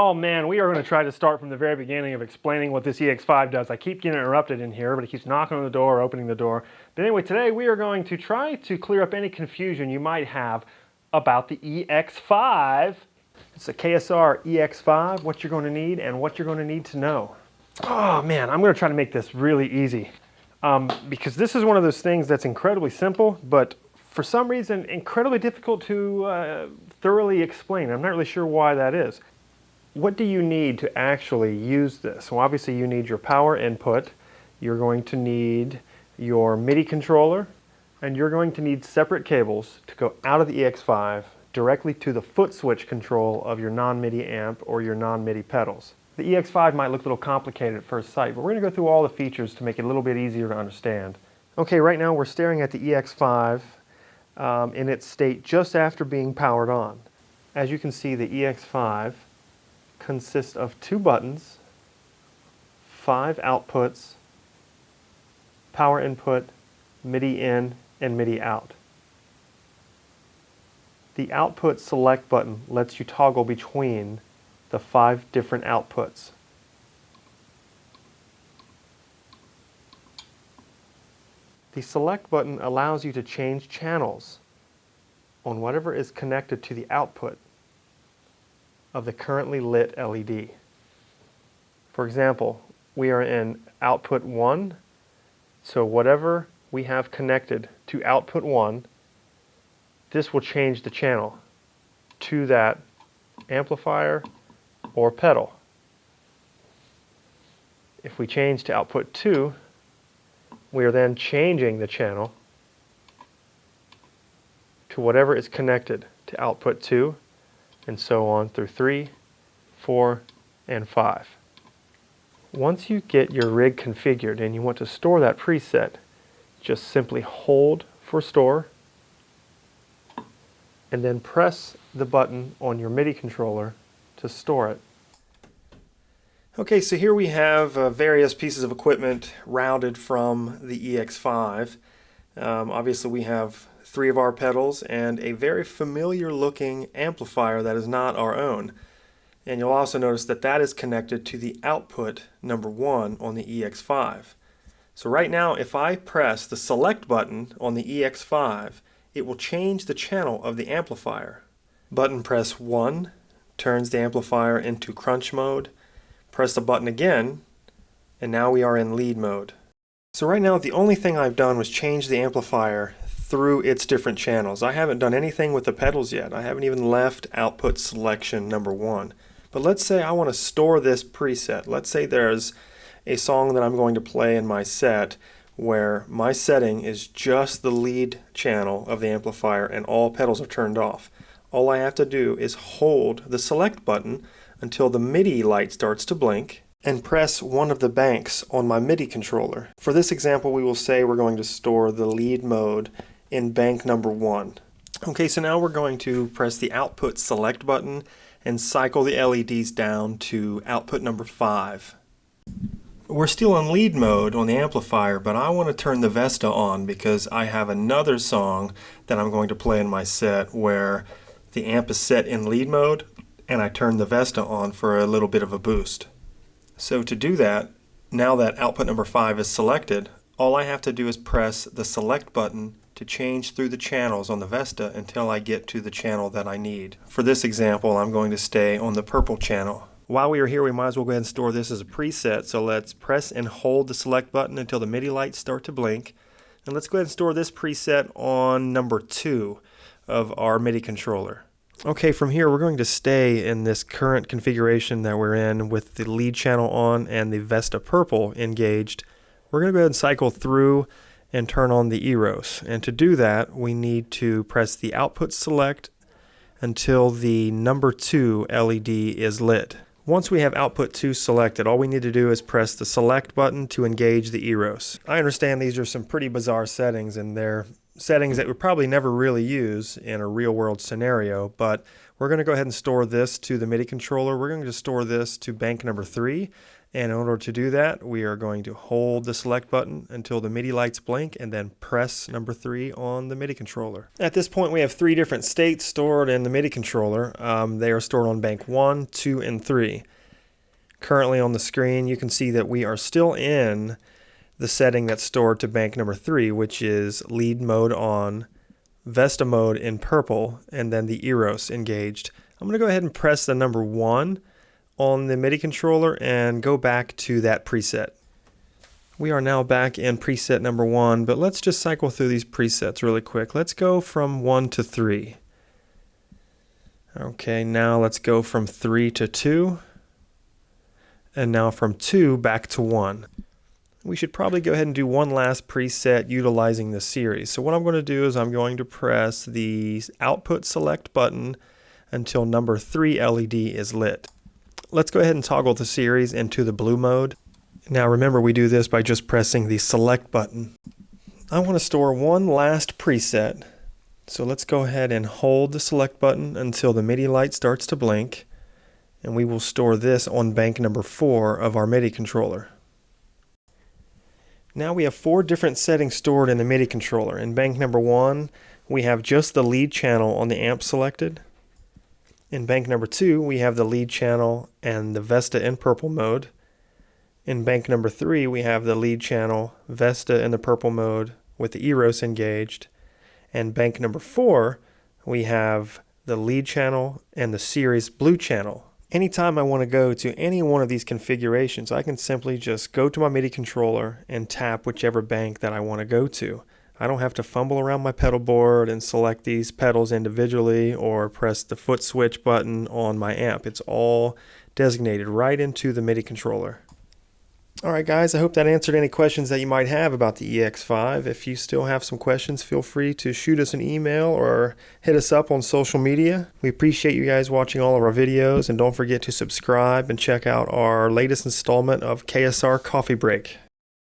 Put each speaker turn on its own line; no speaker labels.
Oh man, we are going to try to start from the very beginning of explaining what this EX5 does. I keep getting interrupted in here, but it keeps knocking on the door, opening the door. But anyway, today we are going to try to clear up any confusion you might have about the EX5. It's a KSR EX5, what you're going to need and what you're going to need to know. Oh man, I'm going to try to make this really easy because this is one of those things that's incredibly simple, but for some reason incredibly difficult to thoroughly explain. I'm not really sure why that is. What do you need to actually use this? Well, obviously you need your power input, you're going to need your MIDI controller, and you're going to need separate cables to go out of the EX5 directly to the foot switch control of your non-MIDI amp or your non-MIDI pedals. The EX5 might look a little complicated at first sight, but we're going to go through all the features to make it a little bit easier to understand. Okay, right now we're staring at the EX5 in its state just after being powered on. As you can see, the EX5 consists of 2 buttons, 5 outputs, power input, MIDI in, and MIDI out. The output select button lets you toggle between the 5 different outputs. The select button allows you to change channels on whatever is connected to the output of the currently lit LED. For example, we are in output 1, so whatever we have connected to output 1, this will change the channel to that amplifier or pedal. If we change to output 2, we are then changing the channel to whatever is connected to output 2, and so on through 3, 4, and 5. Once you get your rig configured and you want to store that preset, just simply hold for store and then press the button on your MIDI controller to store it. Okay, so here we have various pieces of equipment routed from the EX5. Obviously we have 3 of our pedals and a very familiar looking amplifier that is not our own. And you'll also notice that that is connected to the output number 1 on the EX5. So right now if I press the select button on the EX5, it will change the channel of the amplifier. Button press 1 turns the amplifier into crunch mode. Press the button again and now we are in lead mode. So right now the only thing I've done was change the amplifier through its different channels. I haven't done anything with the pedals yet. I haven't even left output selection number 1. But let's say I want to store this preset. Let's say there's a song that I'm going to play in my set where my setting is just the lead channel of the amplifier and all pedals are turned off. All I have to do is hold the select button until the MIDI light starts to blink and press one of the banks on my MIDI controller. For this example, we will say we're going to store the lead mode in bank number 1. Okay, so now we're going to press the output select button and cycle the LEDs down to output number 5. We're still in lead mode on the amplifier, but I want to turn the Vesta on because I have another song that I'm going to play in my set where the amp is set in lead mode and I turn the Vesta on for a little bit of a boost. So to do that, now that output number 5 is selected, all I have to do is press the select button to change through the channels on the Vesta until I get to the channel that I need. For this example, I'm going to stay on the purple channel. While we are here, we might as well go ahead and store this as a preset, so let's press and hold the select button until the MIDI lights start to blink. And let's go ahead and store this preset on number 2 of our MIDI controller. Okay, from here we're going to stay in this current configuration that we're in with the lead channel on and the Vesta purple engaged. We're going to go ahead and cycle through and turn on the Eros. And to do that, we need to press the output select until the number 2 LED is lit. Once we have output 2 selected, all we need to do is press the select button to engage the Eros. I understand these are some pretty bizarre settings and they're settings that we probably never really use in a real world scenario, but we're going to go ahead and store this to the MIDI controller. We're going to store this to bank number 3. And in order to do that, we are going to hold the select button until the MIDI lights blink and then press number 3 on the MIDI controller. At this point, we have 3 different states stored in the MIDI controller. They are stored on bank 1, 2, and 3. Currently on the screen, you can see that we are still in the setting that's stored to bank number 3, which is lead mode on, Vesta mode in purple, and then the Eros engaged. I'm going to go ahead and press the number 1 on the MIDI controller and go back to that preset. We are now back in preset number 1, but let's just cycle through these presets really quick. Let's go from 1 to 3. Okay, now let's go from 3 to 2, and now from 2 back to 1. We should probably go ahead and do one last preset utilizing the series. So what I'm going to do is I'm going to press the output select button until number 3 LED is lit. Let's go ahead and toggle the series into the blue mode. Now remember, we do this by just pressing the select button. I want to store one last preset. So let's go ahead and hold the select button until the MIDI light starts to blink. And we will store this on bank number 4 of our MIDI controller. Now we have 4 different settings stored in the MIDI controller. In bank number 1, we have just the lead channel on the amp selected. In bank number 2, we have the lead channel and the Vesta in purple mode. In bank number 3, we have the lead channel, Vesta in the purple mode with the Eros engaged. And bank number 4, we have the lead channel and the series blue channel. Anytime I want to go to any one of these configurations, I can simply just go to my MIDI controller and tap whichever bank that I want to go to. I don't have to fumble around my pedal board and select these pedals individually or press the foot switch button on my amp. It's all designated right into the MIDI controller. Alright guys, I hope that answered any questions that you might have about the EX5. If you still have some questions, feel free to shoot us an email or hit us up on social media. We appreciate you guys watching all of our videos, and don't forget to subscribe and check out our latest installment of KSR Coffee Break.